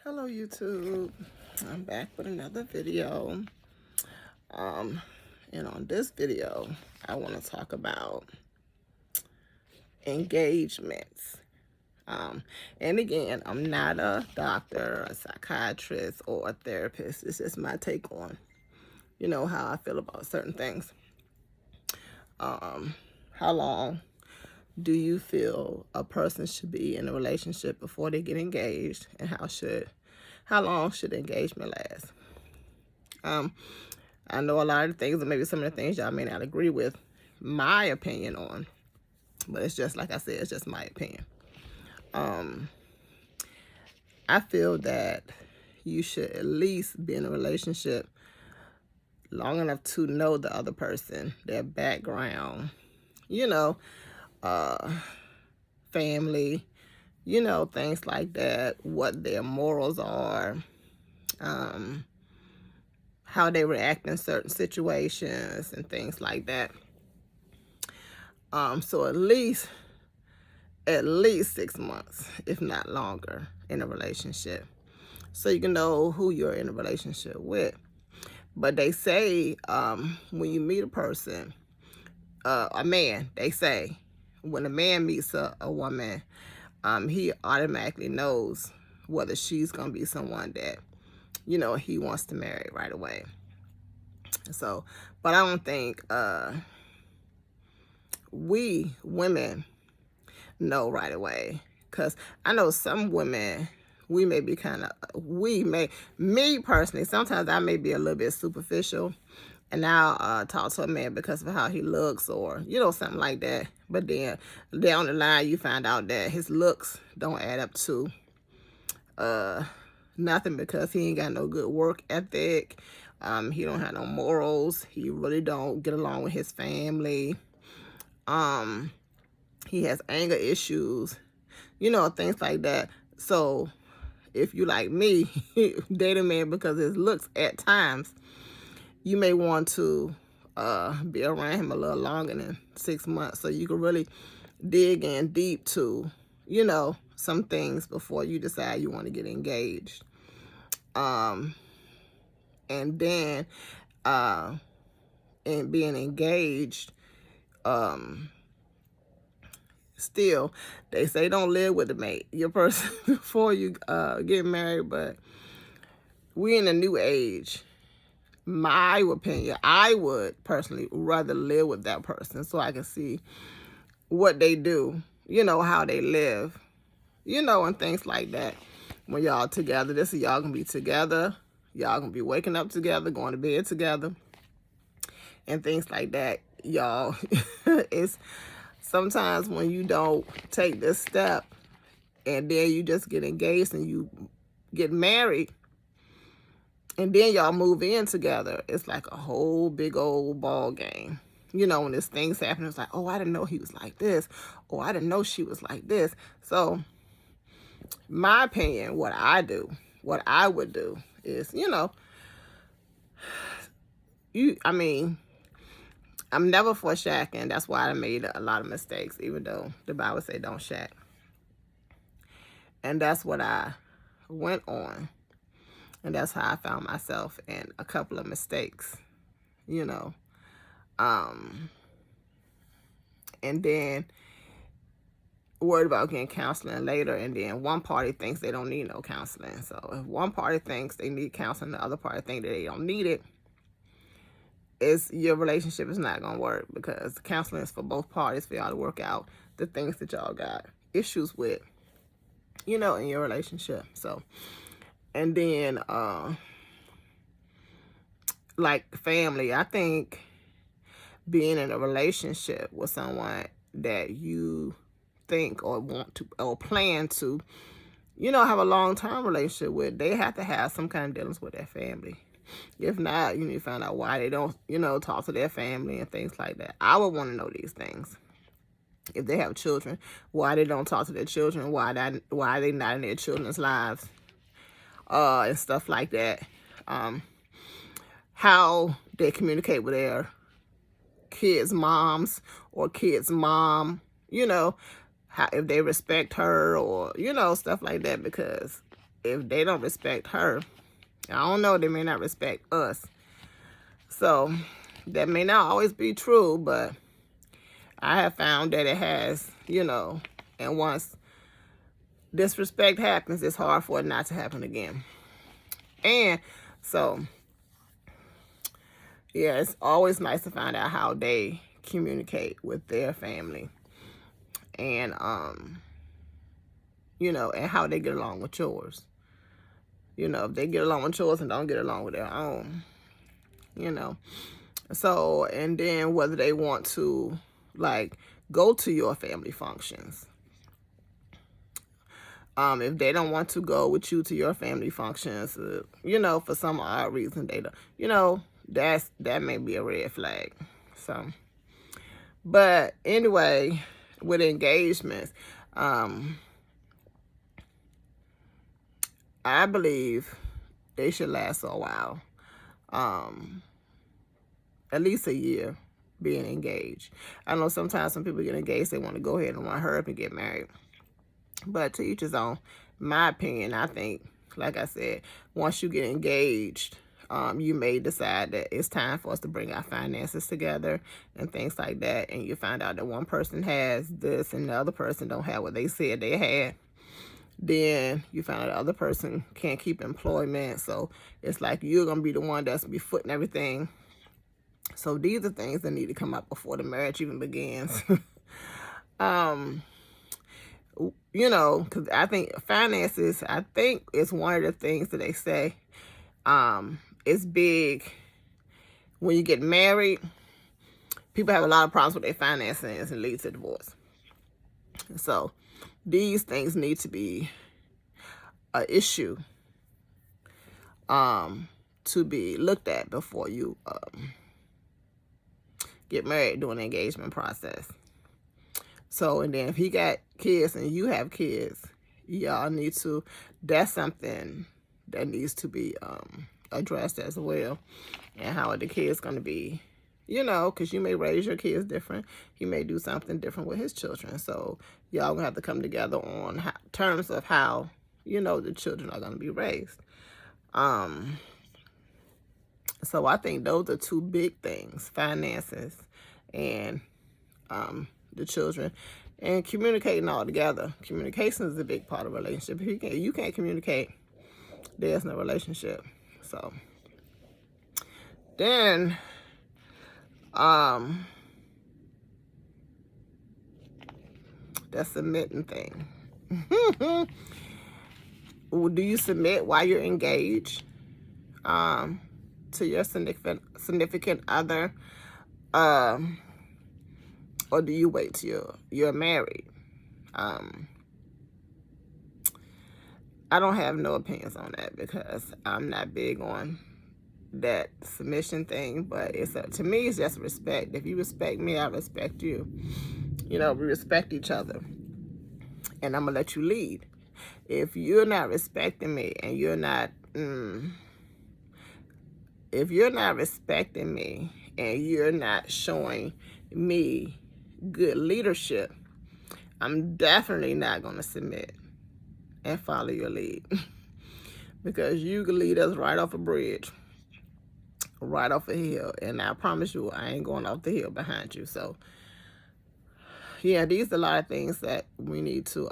Hello YouTube. I'm back with another video. And on this video, I want to talk about engagements. And again, I'm not a doctor, a psychiatrist, or a therapist. It's just my take on, how I feel about certain things. How long do you feel a person should be in a relationship before they get engaged, and how long should engagement last? I know a lot of things, and maybe some of the things y'all may not agree with my opinion on, but it's just like I said, it's just my opinion. I feel that you should at least be in a relationship long enough to know the other person, their background, you know, family, things like that, what their morals are, how they react in certain situations and things like that. So at least 6 months, if not longer, in a relationship, so you can know who you're in a relationship with. But they say when you meet a person, a man, they say when a man meets a woman, he automatically knows whether she's gonna be someone that he wants to marry right away. So, but I don't think we women know right away, because I know some women, we may be me personally, sometimes I may be a little bit superficial, and I'll talk to a man because of how he looks, or something like that. But then down the line, you find out that his looks don't add up to nothing, because he ain't got no good work ethic. He don't have no morals. He really don't get along with his family. He has anger issues, things like that. So if you like me, date a man because his looks at times, you may want to be around him a little longer than 6 months, so you can really dig in deep to, some things before you decide you want to get engaged. And then in being engaged, still, they say don't live with the mate, your person, before you get married. But we in a new age. My opinion, I would personally rather live with that person so I can see what they do, how they live, and things like that. When y'all together, this is y'all gonna be together. Y'all gonna be waking up together, going to bed together, and things like that. Y'all, it's sometimes when you don't take this step and then you just get engaged and you get married and then y'all move in together, it's like a whole big old ball game. When there's things happen, it's like, oh, I didn't know he was like this, or I didn't know she was like this. So my opinion, what I would do is, I'm never for shacking. That's why I made a lot of mistakes, even though the Bible say don't shack. And that's what I went on. And that's how I found myself in a couple of mistakes, and then worried about getting counseling later, and then one party thinks they don't need no counseling. So if one party thinks they need counseling, the other party thinks that they don't need it, your relationship is not going to work, because counseling is for both parties, for y'all to work out the things that y'all got issues with, in your relationship. So, and then like family, I think being in a relationship with someone that you think or want to or plan to, have a long-term relationship with, they have to have some kind of dealings with their family. If not, you need to find out why they don't, talk to their family and things like that. I would want to know these things. If they have children, why they don't talk to their children, why they not in their children's lives, and stuff like that. How they communicate with their kids' moms or kids' mom, how, if they respect her, or, stuff like that, because if they don't respect her, I don't know, they may not respect us. So that may not always be true, but I have found that it has, you know, and once disrespect happens, it's hard for it not to happen again. And so, yeah, it's always nice to find out how they communicate with their family. And, you know, and how they get along with yours. You know, if they get along with yours and don't get along with their own, you know. So, and then whether they want to, like, go to your family functions. If they don't want to go with you to your family functions, you know, for some odd reason, they don't, you know, that may be a red flag. So, but anyway, with engagements, I believe they should last a while. At least a year being engaged. I know sometimes some people get engaged, they want to go ahead and want to hurry up and get married. But to each his own. My opinion, I think, like I said, once you get engaged, you may decide that it's time for us to bring our finances together and things like that. And you find out that one person has this and the other person don't have what they said they had. Then you find out the other person can't keep employment. So it's like you're going to be the one that's be footing everything. So these are things that need to come up before the marriage even begins. You know, because I think finances, I think it's one of the things that they say is big when you get married. People have a lot of problems with their finances and leads to divorce. So these things need to be an issue to be looked at before you get married during the engagement process. So, and then if he got kids and you have kids, y'all need to, that's something that needs to be addressed as well. And how are the kids going to be, you know, because you may raise your kids different. He may do something different with his children. So y'all going to have to come together on terms of how, you know, the children are going to be raised. So I think those are two big things, finances and the children, and communicating all together. Communication is a big part of a relationship. If you can't communicate, there's no relationship. So then that submitting thing. Do you submit while you're engaged to your significant other? Or do you wait till you're married? I don't have no opinions on that because I'm not big on that submission thing. But it's to me, it's just respect. If you respect me, I respect you. You know, we respect each other. And I'm going to let you lead. If you're not respecting me and you're not... if you're not respecting me and you're not showing me good leadership, I'm definitely not going to submit and follow your lead. Because you can lead us right off a bridge, right off a hill. And I promise you, I ain't going off the hill behind you. So, yeah, these are a lot of things that we need to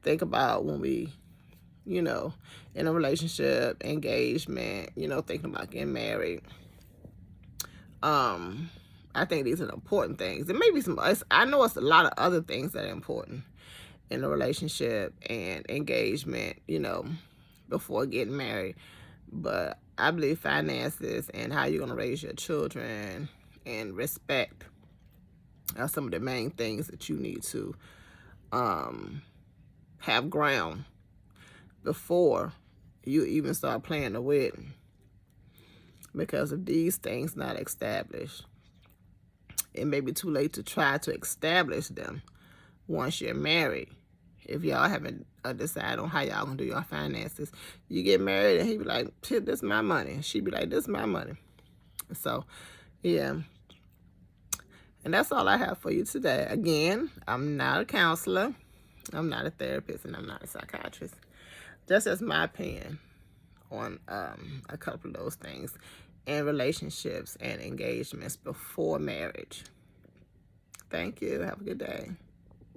think about when we, you know, in a relationship, engagement, you know, thinking about getting married. I think these are important things. There may be some, I know it's a lot of other things that are important in a relationship and engagement, you know, before getting married. But I believe finances and how you're going to raise your children and respect are some of the main things that you need to have ground before you even start planning the wedding. Because if these things not established, it may be too late to try to establish them once you're married. If y'all haven't decided on how y'all gonna do your finances, you get married and he be like, "Shit, this is my money." She be like, "This is my money." So, yeah. And that's all I have for you today. Again, I'm not a counselor. I'm not a therapist and I'm not a psychiatrist. Just as my opinion on a couple of those things in relationships and engagements before marriage. Thank you. Have a good day.